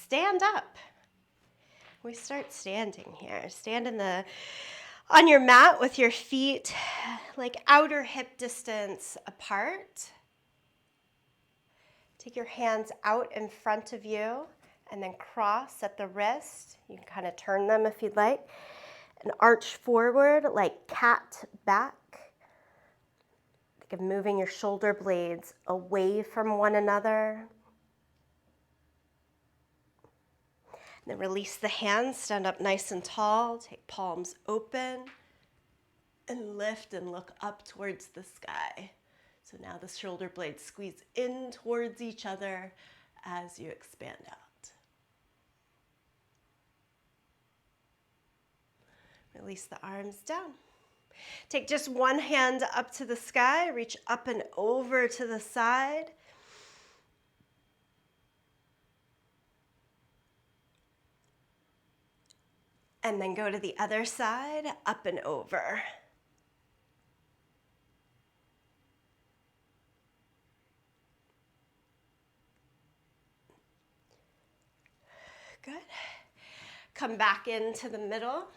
stand up. We start standing here. Stand on your mat with your feet like outer hip distance apart. Take your hands out in front of you and then cross at the wrist. You can kind of turn them if you'd like. And arch forward like cat back. Think of moving your shoulder blades away from one another. And then release the hands, stand up nice and tall, take palms open, and lift and look up towards the sky. So now the shoulder blades squeeze in towards each other as you expand out. Release the arms down. Take just one hand up to the sky, reach up and over to the side. And then go to the other side, up and over. Good. Come back into the middle.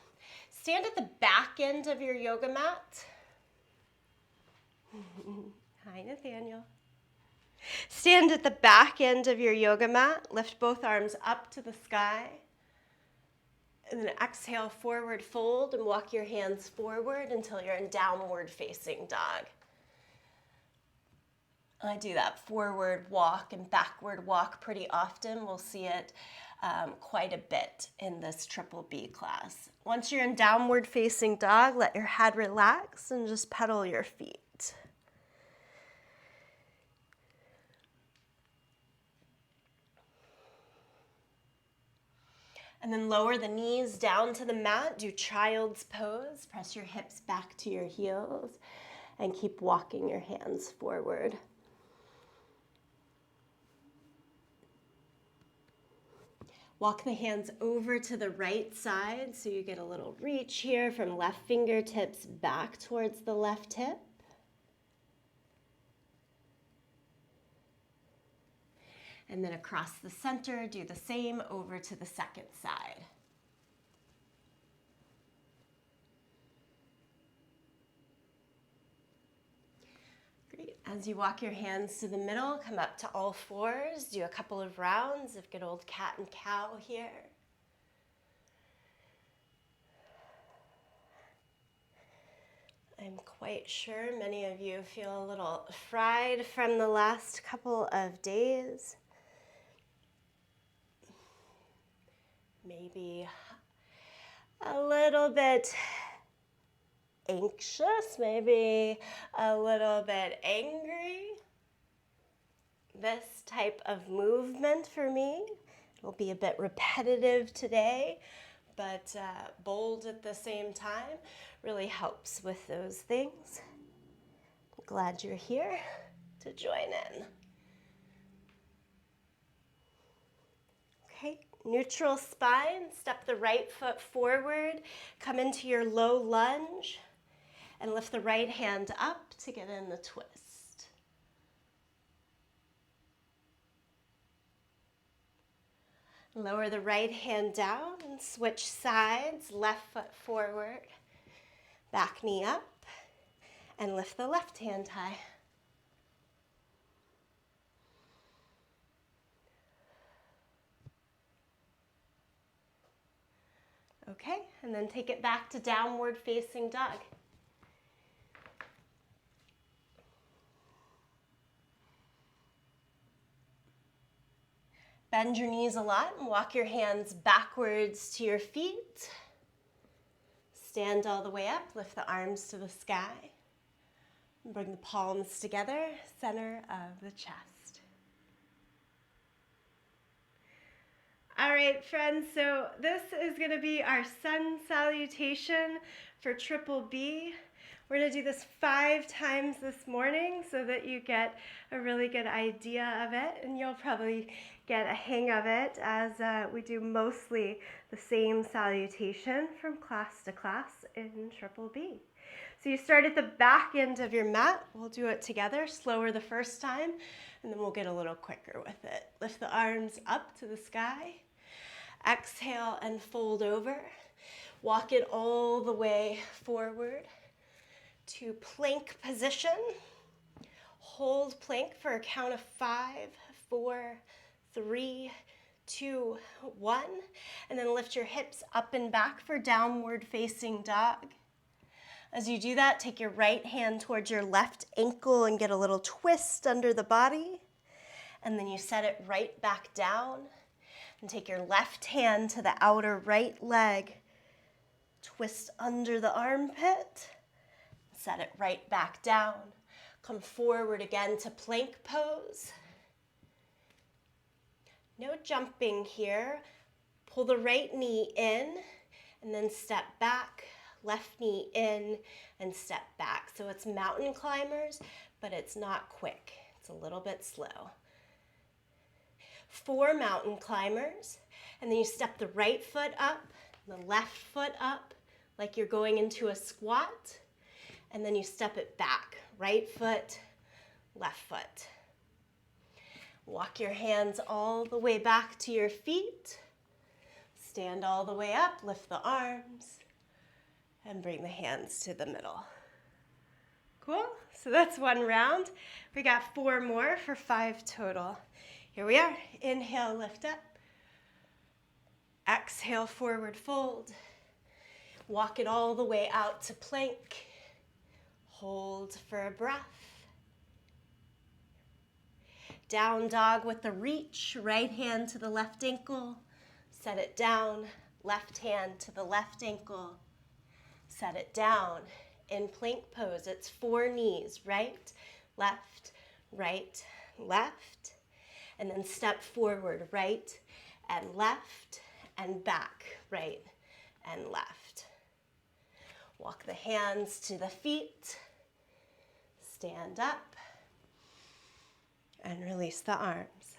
Stand at the back end of your yoga mat. Hi, Nathaniel. Stand at the back end of your yoga mat. Lift both arms up to the sky. And then exhale, forward fold, and walk your hands forward until you're in downward facing dog. I do that forward walk and backward walk pretty often. We'll see it quite a bit in this Triple B class. Once you're in downward facing dog, let your head relax and just pedal your feet. And then lower the knees down to the mat, do child's pose, press your hips back to your heels, and keep walking your hands forward. Walk the hands over to the right side so you get a little reach here from left fingertips back towards the left hip. And then across the center, do the same over to the second side. Great. As you walk your hands to the middle, come up to all fours, do a couple of rounds of good old cat and cow here. I'm quite sure many of you feel a little fried from the last couple of days. Maybe a little bit anxious, maybe a little bit angry. This type of movement for me will be a bit repetitive today, but bold at the same time, really helps with those things. I'm glad you're here to join in. Okay. Neutral spine, step the right foot forward, come into your low lunge, and lift the right hand up to get in the twist. Lower the right hand down and switch sides, left foot forward, back knee up, and lift the left hand high. Okay, and then take it back to downward facing dog. Bend your knees a lot and walk your hands backwards to your feet. Stand all the way up, lift the arms to the sky. And bring the palms together, center of the chest. All right, friends, so this is going to be our sun salutation for Triple B. We're going to do this 5 times this morning so that you get a really good idea of it, and you'll probably get a hang of it as we do mostly the same salutation from class to class in Triple B. So you start at the back end of your mat. We'll do it together, slower the first time, and then we'll get a little quicker with it. Lift the arms up to the sky. Exhale and fold over. Walk it all the way forward to plank position. Hold plank for a count of 5, 4, 3, 2, 1. And then lift your hips up and back for downward facing dog. As you do that, take your right hand towards your left ankle and get a little twist under the body. And then you set it right back down. And take your left hand to the outer right leg. Twist under the armpit. Set it right back down. Come forward again to plank pose. No jumping here. Pull the right knee in and then step back. Left knee in and step back. So it's mountain climbers, but it's not quick. It's a little bit slow. 4 mountain climbers, and then you step the right foot up, the left foot up, like you're going into a squat, and then you step it back. Right foot, left foot. Walk your hands all the way back to your feet. Stand all the way up, lift the arms. And bring the hands to the middle. Cool? So that's 1 round. We got 4 more for 5 total. Here we are. Inhale, lift up. Exhale, forward fold. Walk it all the way out to plank. Hold for a breath. Down dog with the reach. Right hand to the left ankle. Set it down. Left hand to the left ankle. Set it down. In plank pose, it's 4 knees, right, left, left. And then step forward, right and left, and back, right and left. Walk the hands to the feet. Stand up. And release the arms.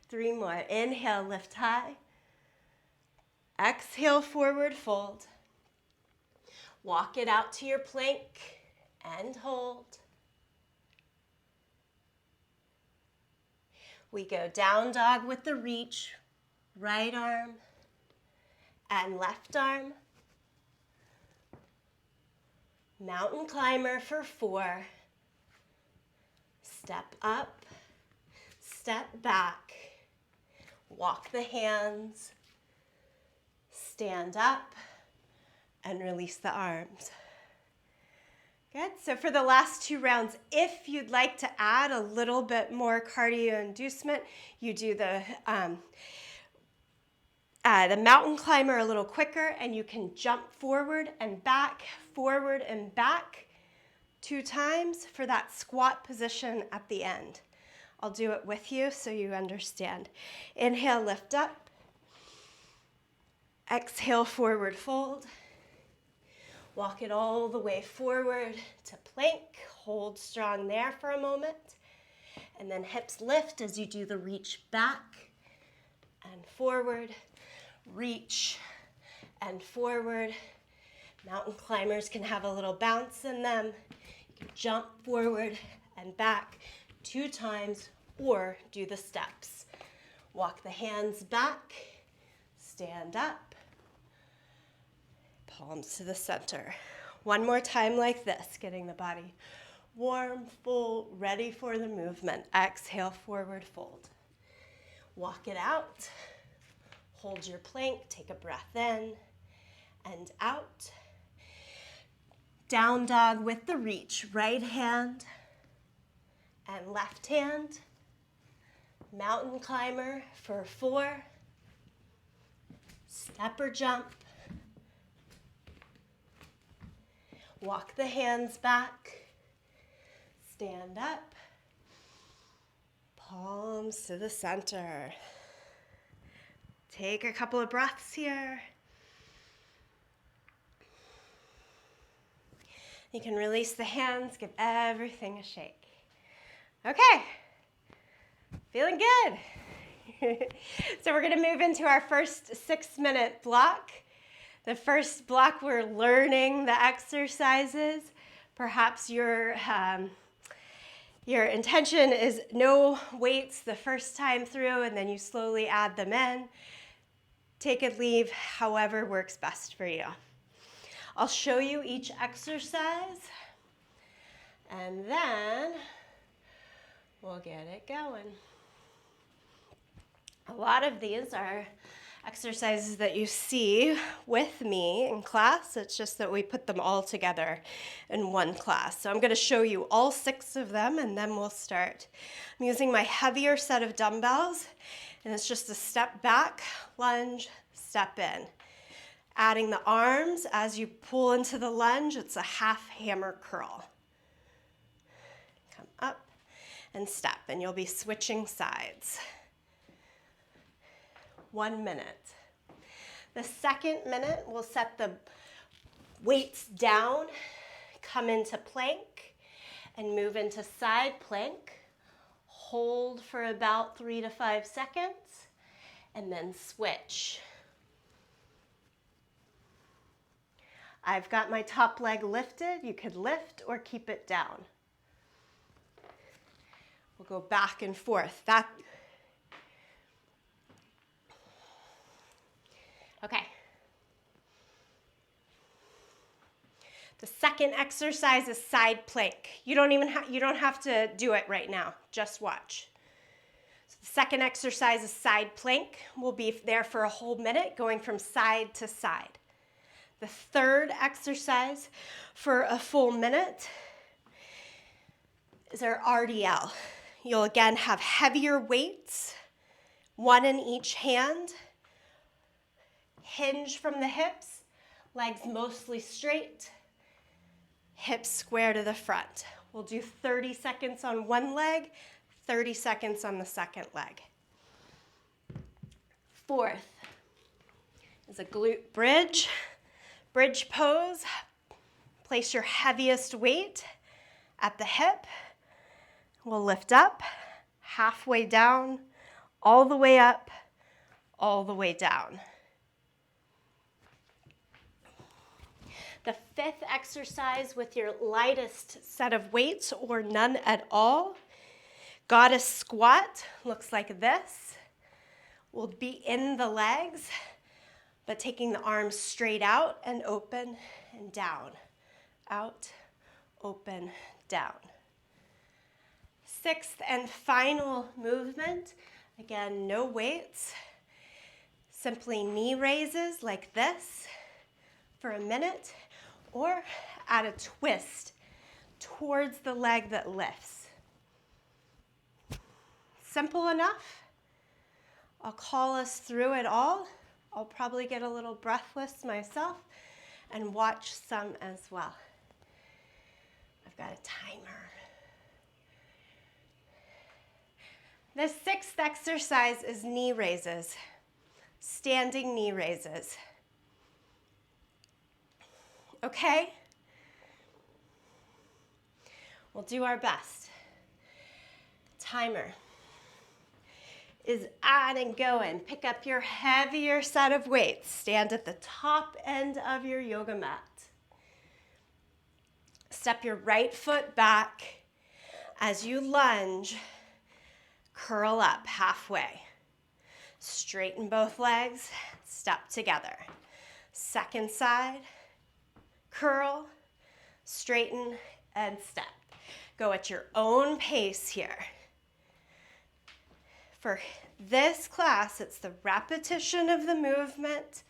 3 more. Inhale, lift high. Exhale, forward fold. Walk it out to your plank and hold. We go down dog with the reach, right arm and left arm. Mountain climber for 4. Step up, step back. Walk the hands, stand up, and release the arms. Good. So for the last 2 rounds, if you'd like to add a little bit more cardio inducement, you do the mountain climber a little quicker, and you can jump forward and back 2 times for that squat position at the end. I'll do it with you so you understand. Inhale, lift up. Exhale, forward fold. Walk it all the way forward to plank. Hold strong there for a moment. And then hips lift as you do the reach back and forward. Reach and forward. Mountain climbers can have a little bounce in them. You can jump forward and back 2 times or do the steps. Walk the hands back. Stand up. Palms to the center. 1 more time like this, getting the body warm, full, ready for the movement. Exhale, forward fold. Walk it out. Hold your plank, take a breath in and out. Down dog with the reach, right hand and left hand. Mountain climber for 4. Step or jump. Walk the hands back. Stand up. Palms to the center. Take a couple of breaths here. You can release the hands, give everything a shake. Okay, feeling good. So we're gonna move into our first 6-minute block. The first block, we're learning the exercises. Perhaps you're Your intention is no weights the first time through, and then you slowly add them in. Take and leave however works best for you. I'll show you each exercise, and then we'll get it going. A lot of these are exercises that you see with me in class. It's just that we put them all together in one class. So I'm going to show you all 6 of them, and then we'll start. I'm using my heavier set of dumbbells, and it's just a step back, lunge, step in. Adding the arms as you pull into the lunge, it's a half hammer curl. Come up and step, and you'll be switching sides. 1 minute. The second minute, we'll set the weights down, come into plank, and move into side plank. Hold for about 3 to 5 seconds, and then switch. I've got my top leg lifted. You could lift or keep it down. We'll go back and forth. Okay. The second exercise is side plank. You don't have to do it right now. Just watch. So the second exercise is side plank. We'll be there for a whole minute, going from side to side. The third exercise for a full minute is our RDL. You'll again have heavier weights, 1 in each hand. Hinge from the hips, legs mostly straight, hips square to the front. We'll do 30 seconds on one leg, 30 seconds on the second leg. Fourth is a glute bridge. Bridge pose. Place your heaviest weight at the hip. We'll lift up, halfway down, all the way up, all the way down. The fifth exercise with your lightest set of weights or none at all. Goddess squat looks like this. We'll be in the legs, but taking the arms straight out and open and down. Out, open, down. Sixth and final movement. Again, no weights. Simply knee raises like this for a minute, or add a twist towards the leg that lifts. Simple enough. I'll call us through it all. I'll probably get a little breathless myself and watch some as well. I've got a timer. The sixth exercise is knee raises, standing knee raises. Okay? We'll do our best. Timer is on and going. Pick up your heavier set of weights. Stand at the top end of your yoga mat. Step your right foot back. As you lunge, curl up halfway. Straighten both legs, step together. Second side. Curl, straighten, and step. Go at your own pace here. For this class, it's the repetition of the movement,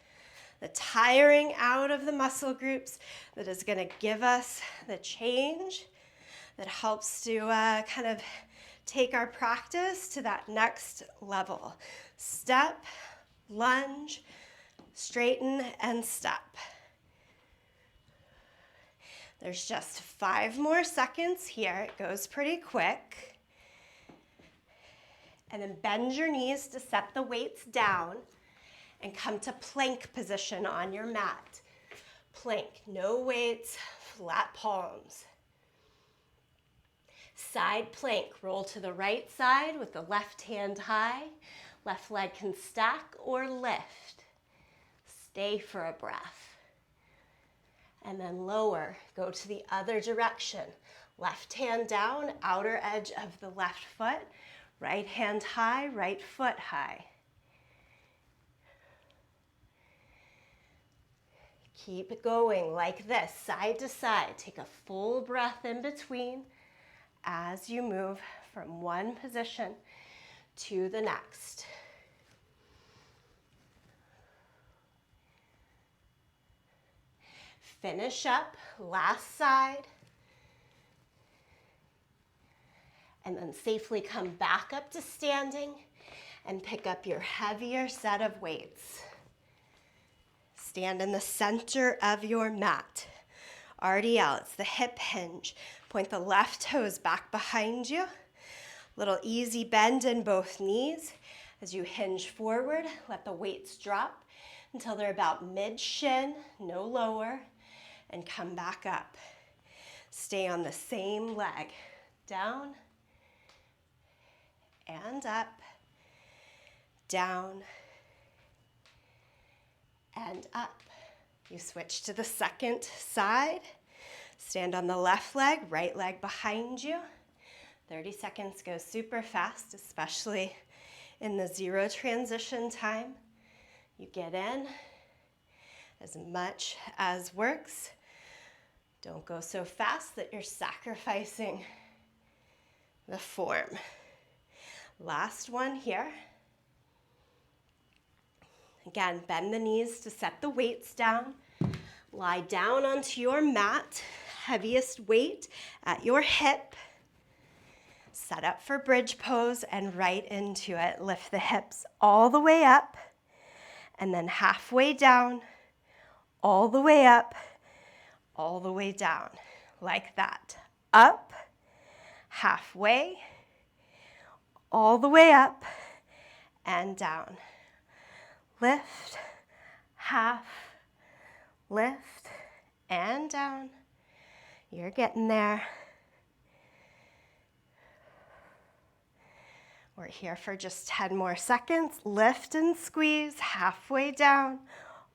the tiring out of the muscle groups that is going to give us the change that helps to kind of take our practice to that next level. Step, lunge, straighten, and step. There's just 5 more seconds here. It goes pretty quick. And then bend your knees to set the weights down and come to plank position on your mat. Plank, no weights, flat palms. Side plank, roll to the right side with the left hand high. Left leg can stack or lift. Stay for a breath. And then lower, go to the other direction. Left hand down, outer edge of the left foot. Right hand high, right foot high. Keep going like this, side to side. Take a full breath in between as you move from one position to the next. Finish up, last side. And then safely come back up to standing and pick up your heavier set of weights. Stand in the center of your mat. RDL, it's the hip hinge. Point the left toes back behind you. Little easy bend in both knees. As you hinge forward, let the weights drop until they're about mid-shin, no lower, and come back up. Stay on the same leg. Down and up, down and up. You switch to the second side. Stand on the left leg, right leg behind you. 30 seconds goes super fast, especially in the zero transition time. You get in as much as works. Don't go so fast that you're sacrificing the form. Last one here. Again, bend the knees to set the weights down. Lie down onto your mat, heaviest weight at your hip. Set up for bridge pose and right into it. Lift the hips all the way up and then halfway down, all the way up, all the way down, like that. Up, halfway, all the way up and down. Lift, half, lift, and down. You're getting there. We're here for just 10 more seconds. Lift and squeeze, halfway down,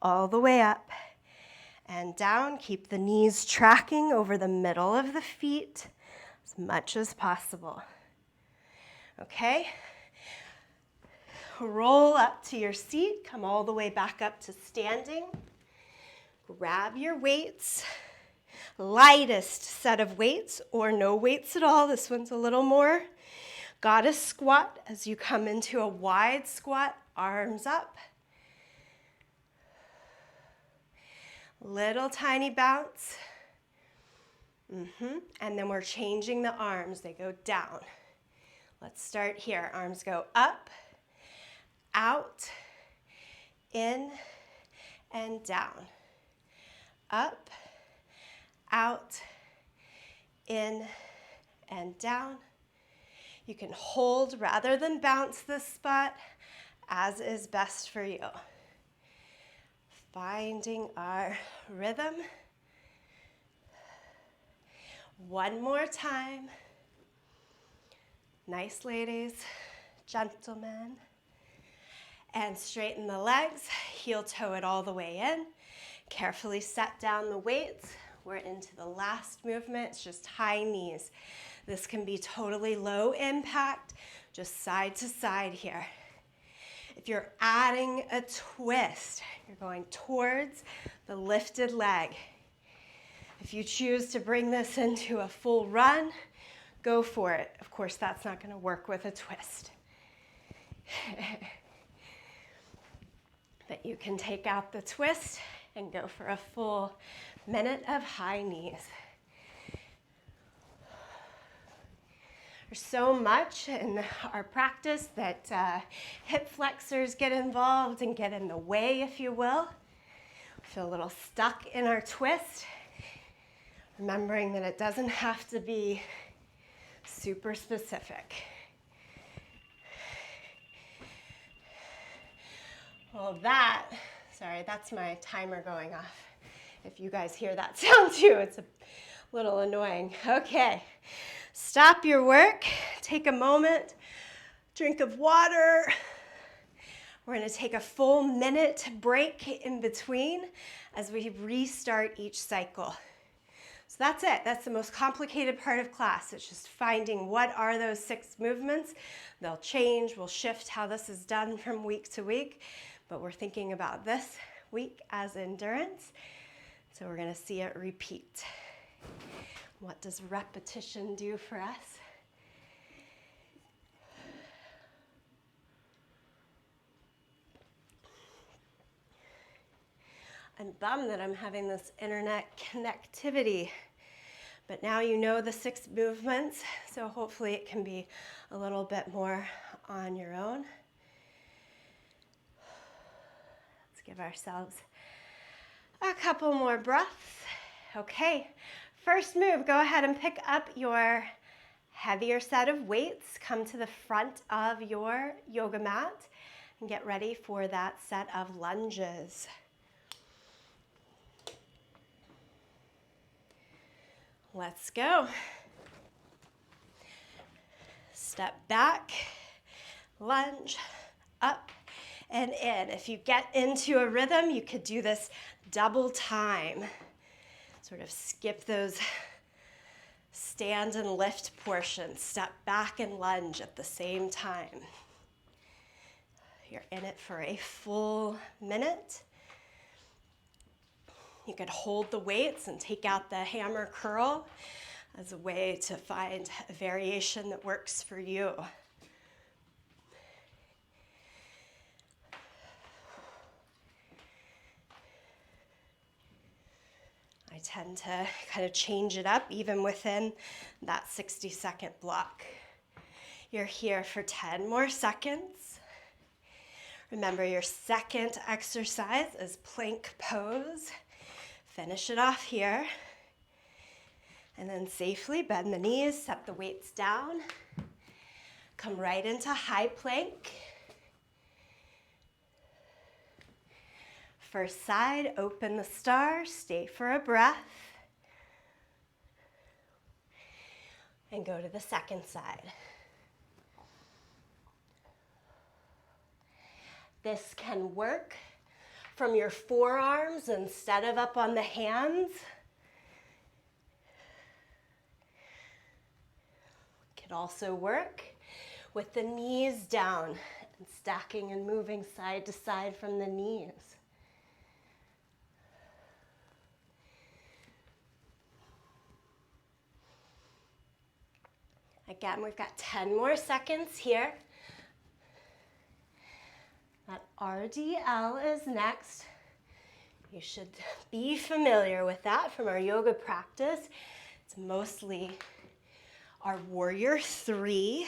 all the way up and down. Keep the knees tracking over the middle of the feet as much as possible. Okay? Roll up to your seat. Come all the way back up to standing. Grab your weights. Lightest set of weights or no weights at all. This one's a little more. Goddess squat as you come into a wide squat, arms up. Little tiny bounce. And then we're changing the arms. They go down. Let's start here. Arms go up, out, in, and down. Up, out, in, and down. You can hold rather than bounce this spot, as is best for you. Finding our rhythm. One more time. Nice, ladies, gentlemen. And straighten the legs, heel toe it all the way in. Carefully set down the weights. We're into the last movement. It's just high knees. This can be totally low impact, just side to side here. If you're adding a twist, you're going towards the lifted leg. If you choose to bring this into a full run, go for it. Of course, that's not going to work with a twist. But you can take out the twist and go for a full minute of high knees. There's so much in our practice that hip flexors get involved and get in the way, if you will. We feel a little stuck in our twist, remembering that it doesn't have to be super specific. Well, that's my timer going off. If you guys hear that sound too, it's a little annoying. Okay, stop your work, take a moment, drink of water. We're going to take a full minute break in between as we restart each cycle. So that's it. That's the most complicated part of class. It's just finding what are those 6 movements. They'll change, we'll shift how this is done from week to week, but we're thinking about this week as endurance. So we're going to see it repeat. What does repetition do for us? I'm bummed that I'm having this internet connectivity, but now you know the 6 movements, so hopefully it can be a little bit more on your own. Let's give ourselves a couple more breaths. Okay, first move, go ahead and pick up your heavier set of weights. Come to the front of your yoga mat and get ready for that set of lunges. Let's go. Step back, lunge, up and in. If you get into a rhythm, you could do this double time. Sort of skip those stand and lift portions. Step back and lunge at the same time. You're in it for a full minute. You could hold the weights and take out the hammer curl as a way to find a variation that works for you. I tend to kind of change it up even within that 60-second block. You're here for 10 more seconds. Remember, your second exercise is plank pose. Finish it off here. And then safely bend the knees, set the weights down. Come right into high plank. First side, open the star, stay for a breath. And go to the second side. This can work from your forearms instead of up on the hands. It can also work with the knees down and stacking and moving side to side from the knees. Again, we've got 10 more seconds here. That RDL is next. You should be familiar with that from our yoga practice. It's mostly our warrior 3.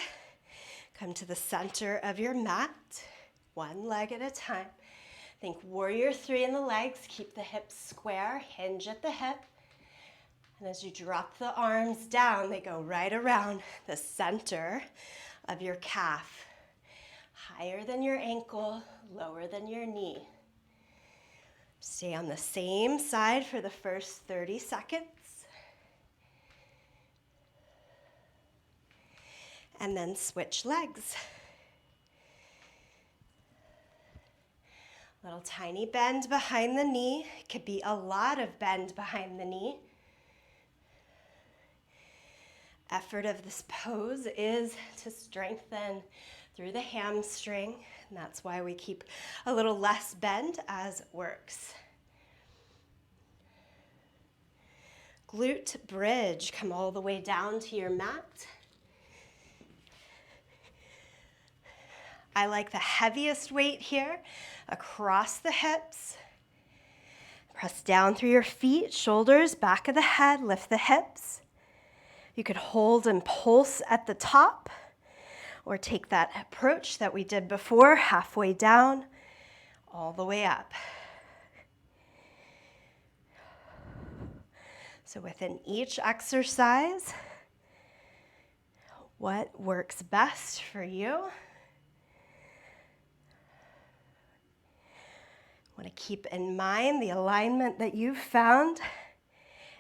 Come to the center of your mat, one leg at a time. Think warrior 3 in the legs. Keep the hips square, hinge at the hip. And as you drop the arms down, they go right around the center of your calf. Higher than your ankle, lower than your knee. Stay on the same side for the first 30 seconds. And then switch legs. Little tiny bend behind the knee. It could be a lot of bend behind the knee. Effort of this pose is to strengthen through the hamstring, and that's why we keep a little less bend as it works. Glute bridge, come all the way down to your mat. I like the heaviest weight here across the hips. Press down through your feet, shoulders, back of the head, lift the hips. You could hold and pulse at the top, or take that approach that we did before, halfway down, all the way up. So within each exercise, what works best for you? Want to keep in mind the alignment that you've found.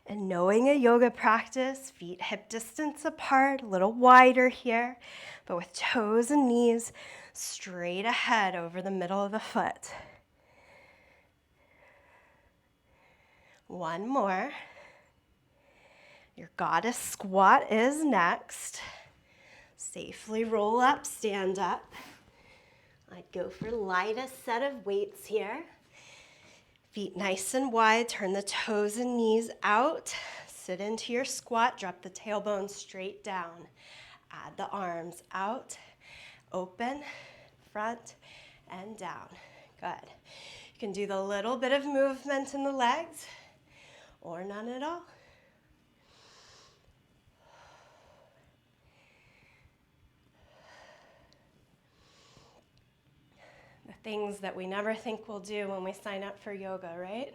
And knowing a yoga practice, feet hip distance apart, a little wider here, but with toes and knees straight ahead over the middle of the foot. One more. Your goddess squat is next. Safely roll up, stand up. I'd go for lightest set of weights here. Feet nice and wide, turn the toes and knees out. Sit into your squat, drop the tailbone straight down. Add the arms out, open, front, and down. Good. You can do the little bit of movement in the legs or none at all. The things that we never think we'll do when we sign up for yoga, right?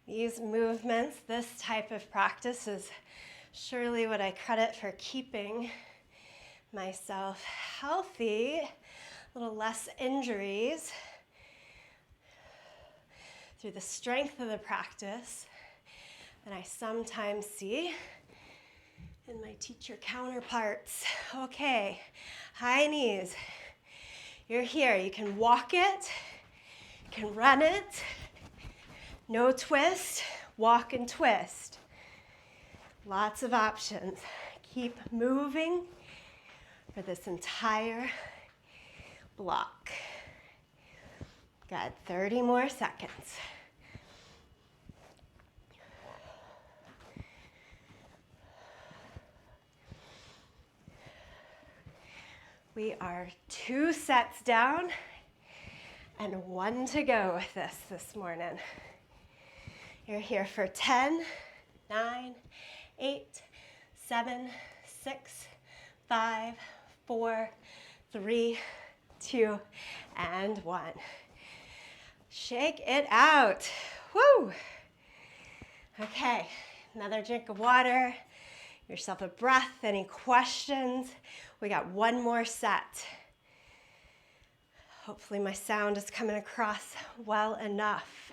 These movements, this type of practice is surely what I credit for keeping myself healthy, a little less injuries through the strength of the practice that I sometimes see in my teacher counterparts. Okay, high knees. You're here. You can walk it, you can run it. No twist, walk and twist. Lots of options. Keep moving for this entire block. Got 30 more seconds. We are 2 sets down and 1 to go with this morning. You're here for 10, 9, 8, 7, 6, 5, 4, 3, 2, and 1. Shake it out. Woo! Okay, another drink of water. Yourself a breath. Any questions? We got 1 more set. Hopefully my sound is coming across well enough.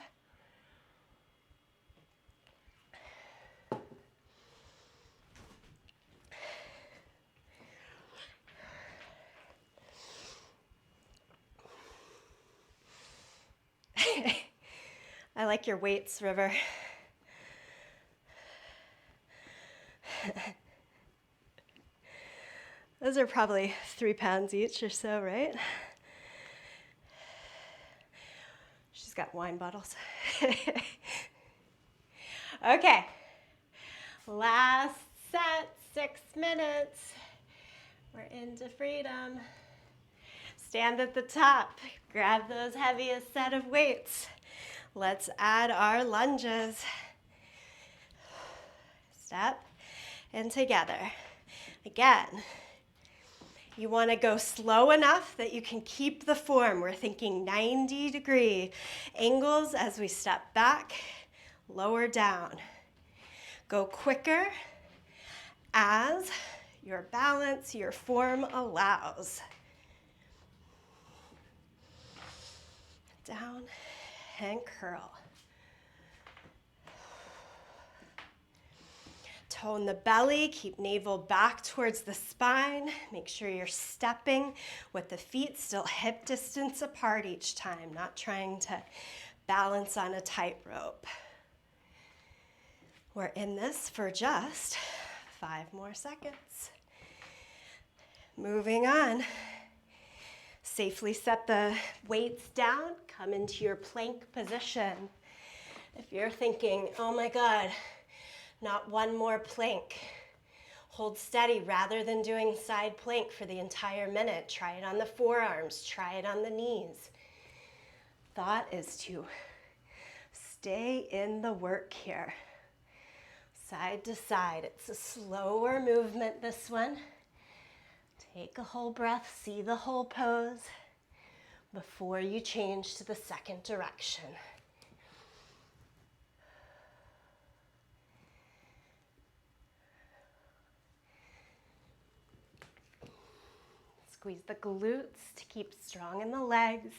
I like your weights, River. Those are probably 3 pounds each or so, right? She's got wine bottles. Okay, last set, 6 minutes. We're into freedom. Stand at the top, grab those heaviest set of weights. Let's add our lunges. Step and together. Again, you want to go slow enough that you can keep the form. We're thinking 90-degree angles as we step back, lower down. Go quicker as your balance, your form allows. Down and curl. Tone the belly, keep navel back towards the spine. Make sure you're stepping with the feet still hip distance apart each time, not trying to balance on a tightrope. We're in this for just 5 more seconds. Moving on. Safely set the weights down, come into your plank position. If you're thinking, oh my God, not 1 more plank, hold steady rather than doing side plank for the entire minute. Try it on the forearms, try it on the knees. Thought is to stay in the work here. Side to side, it's a slower movement, this one. Take a whole breath, see the whole pose before you change to the second direction. Squeeze the glutes to keep strong in the legs.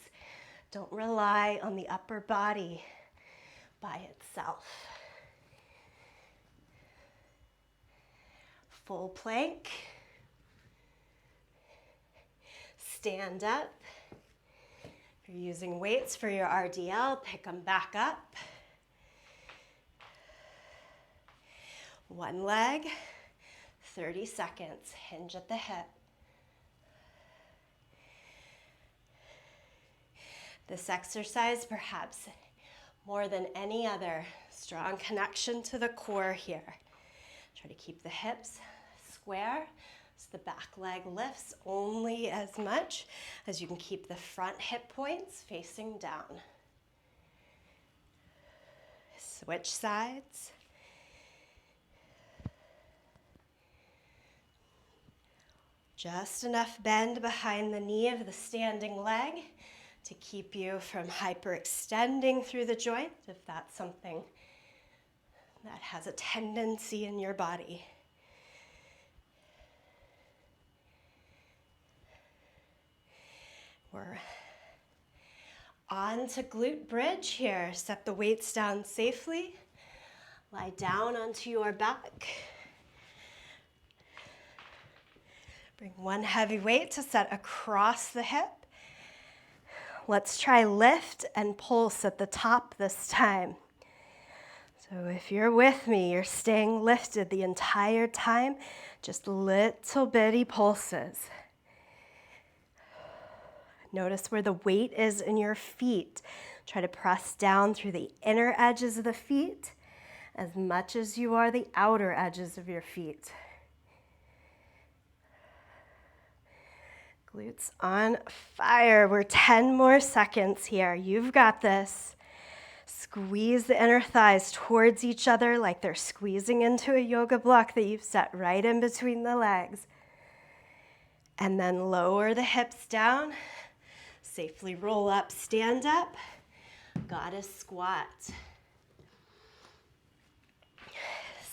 Don't rely on the upper body by itself. Full plank. Stand up. If If you're using weights for your RDL, pick them back up. One leg, 30 seconds, hinge at the hip. This exercise, perhaps more than any other, strong connection to the core here. Try to keep the hips square so the back leg lifts only as much as you can keep the front hip points facing down. Switch sides. Just enough bend behind the knee of the standing leg to keep you from hyperextending through the joint, if that's something that has a tendency in your body. We're on to glute bridge here. Set the weights down safely. Lie down onto your back. Bring one heavy weight to set across the hip. Let's try lift and pulse at the top this time. So if you're with me, you're staying lifted the entire time, just little bitty pulses. Notice where the weight is in your feet. Try to press down through the inner edges of the feet as much as you are the outer edges of your feet. Glutes on fire. We're 10 more seconds here. You've got this. Squeeze the inner thighs towards each other like they're squeezing into a yoga block that you've set right in between the legs. And then lower the hips down. Safely roll up, stand up. Goddess squat.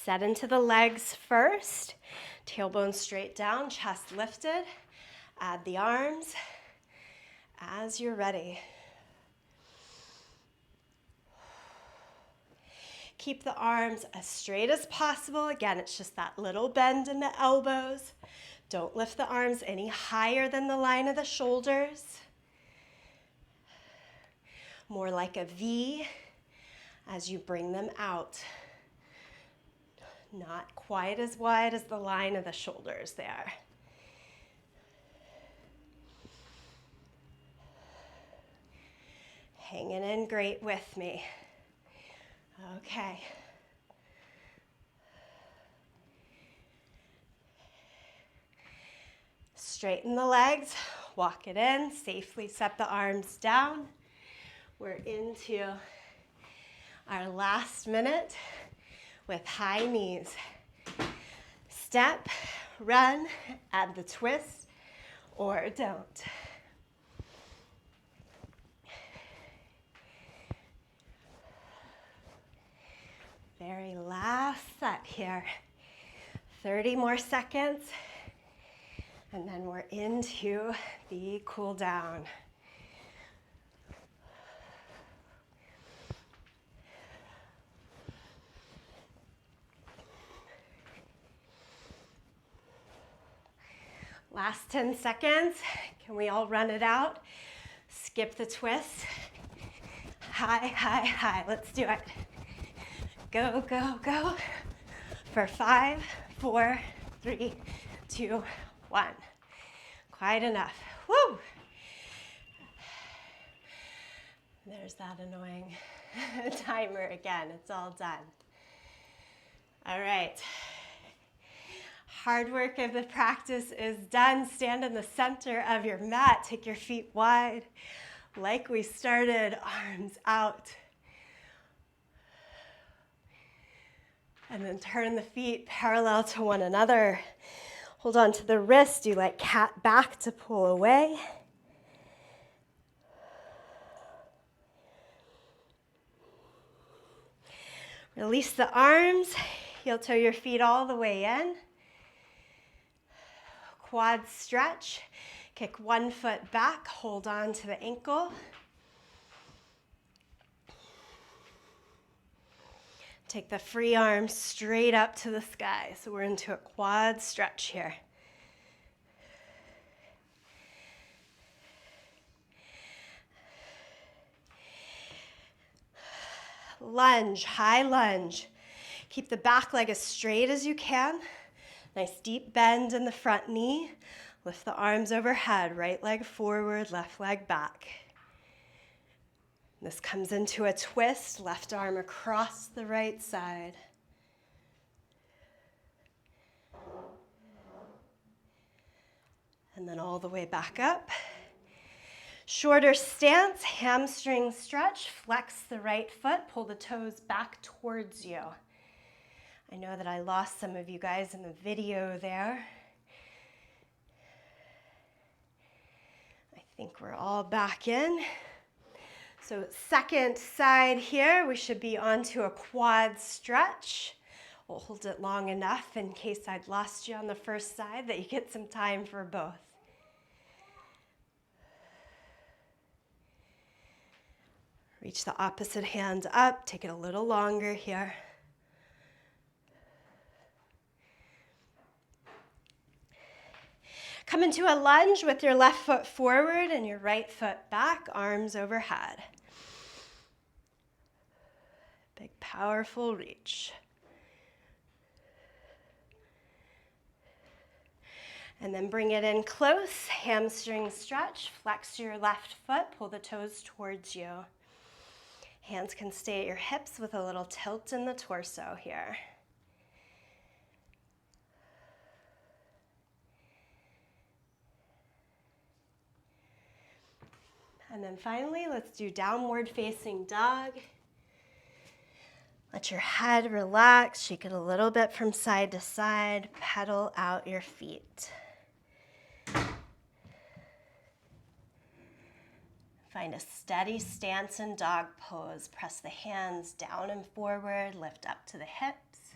Set into the legs first. Tailbone straight down, chest lifted. Add the arms as you're ready. Keep the arms as straight as possible. Again, it's just that little bend in the elbows. Don't lift the arms any higher than the line of the shoulders. More like a V as you bring them out. Not quite as wide as the line of the shoulders there. Hanging in great with me. Okay. Straighten the legs, walk it in, safely set the arms down. We're into our last minute with high knees. Step, run, add the twist, or don't. Very last set here. 30 more seconds, and then we're into the cool down. Last 10 seconds. Can we all run it out? Skip the twist. High, high, high. Let's do it. Go, go, go. For 5, 4, 3, 2, 1. Quite enough. Woo! There's that annoying timer again. It's all done. All right. Hard work of the practice is done. Stand in the center of your mat. Take your feet wide. Like we started, arms out. And then turn the feet parallel to one another. Hold on to the wrist. Do like cat back to pull away. Release the arms. Heel toe your feet all the way in. Quad stretch. Kick one foot back. Hold on to the ankle. Take the free arm straight up to the sky. So we're into a quad stretch here. lunge, high lunge. Keep the back leg as straight as you can. Nice deep bend in the front knee. Lift the arms overhead, right leg forward, left leg back. This comes into a twist, left arm across the right side. And then all the way back up. Shorter stance, hamstring stretch, flex the right foot, pull the toes back towards you. I know that I lost some of you guys in the video there. I think we're all back in. So second side here, we should be onto a quad stretch. We'll hold it long enough in case I'd lost you on the first side that you get some time for both. Reach the opposite hand up, take it a little longer here. Come into a lunge with your left foot forward and your right foot back, arms overhead. Big, powerful reach. And then bring it in close, hamstring stretch, flex your left foot, pull the toes towards you. Hands can stay at your hips with a little tilt in the torso here. And then finally, let's do downward facing dog. Let your head relax, shake it a little bit from side to side, pedal out your feet. Find a steady stance in dog pose. Press the hands down and forward, lift up to the hips.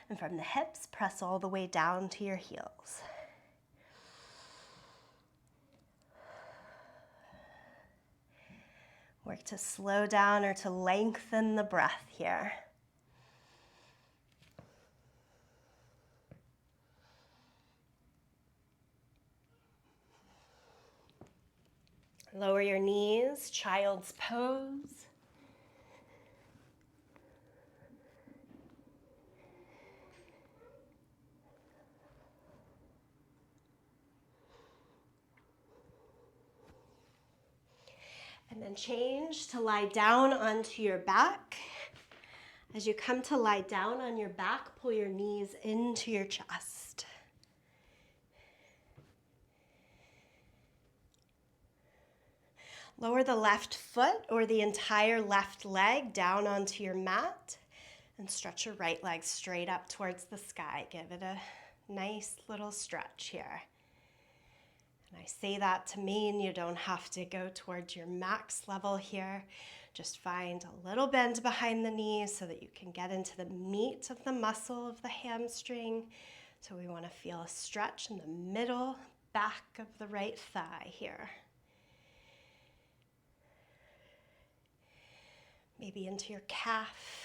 And from the hips, press all the way down to your heels. Work to slow down or to lengthen the breath here. Lower your knees, child's pose. And then change to lie down onto your back. As you come to lie down on your back, pull your knees into your chest. Lower the left foot or the entire left leg down onto your mat and stretch your right leg straight up towards the sky. Give it a nice little stretch here. And I say that to mean you don't have to go towards your max level here. Just find a little bend behind the knees so that you can get into the meat of the muscle of the hamstring. So we want to feel a stretch in the middle back of the right thigh here. Maybe into your calf.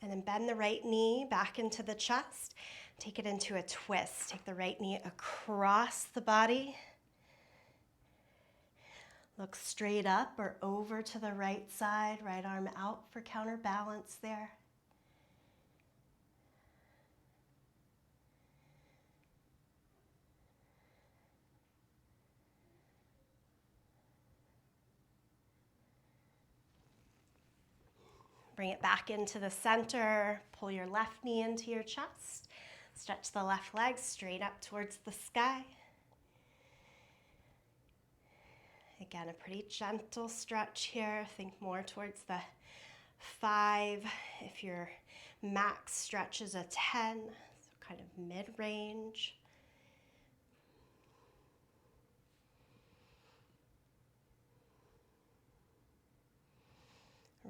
And then bend the right knee back into the chest. Take it into a twist. Take the right knee across the body. Look straight up or over to the right side. Right arm out for counterbalance there. Bring it back into the center. Pull your left knee into your chest. Stretch the left leg straight up towards the sky. Again, a pretty gentle stretch here. Think more towards the 5. If your max stretch is a 10, so kind of mid-range.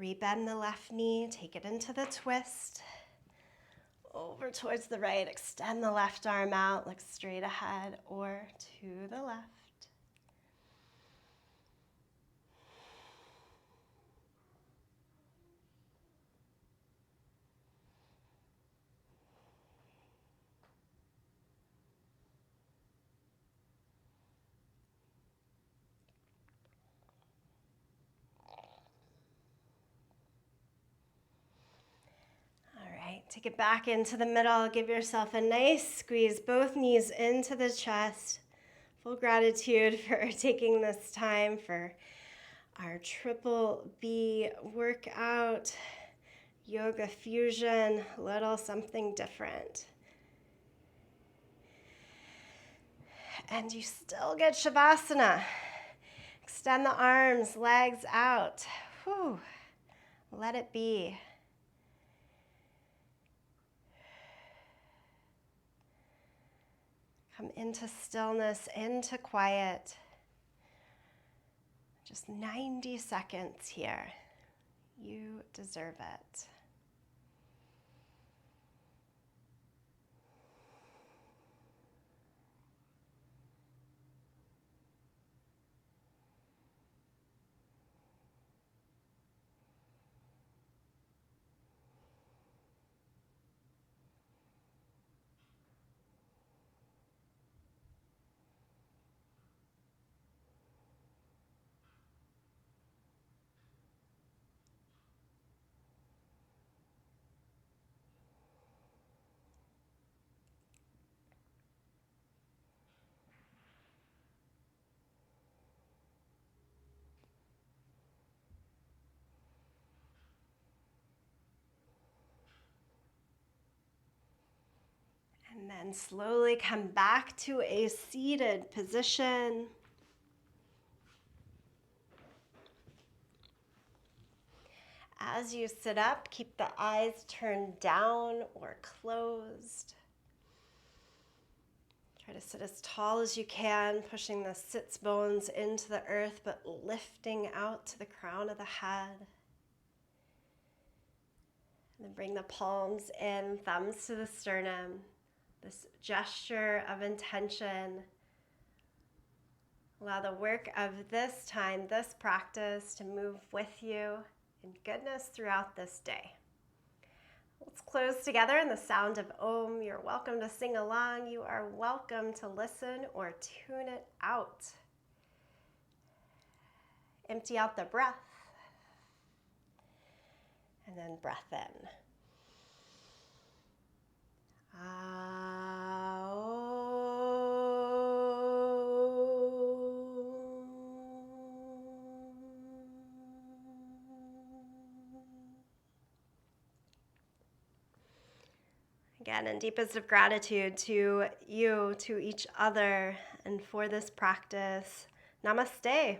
Rebend the left knee, take it into the twist. Over towards the right, extend the left arm out, look straight ahead or to the left. Take it back into the middle. Give yourself a nice squeeze, both knees into the chest. Full gratitude for taking this time for our Triple B workout, yoga fusion, a little something different. And you still get Shavasana. Extend the arms, legs out. Whew. Let it be. Come into stillness, into quiet. Just 90 seconds here. You deserve it. And then slowly come back to a seated position. As you sit up, keep the eyes turned down or closed. Try to sit as tall as you can, pushing the sits bones into the earth, but lifting out to the crown of the head. And then bring the palms in, thumbs to the sternum. This gesture of intention. Allow the work of this time, this practice to move with you in goodness throughout this day. Let's close together in the sound of Om. You're welcome to sing along. You are welcome to listen or tune it out. Empty out the breath. And then breath in. Again, in deepest of gratitude to you, to each other, and for this practice. Namaste.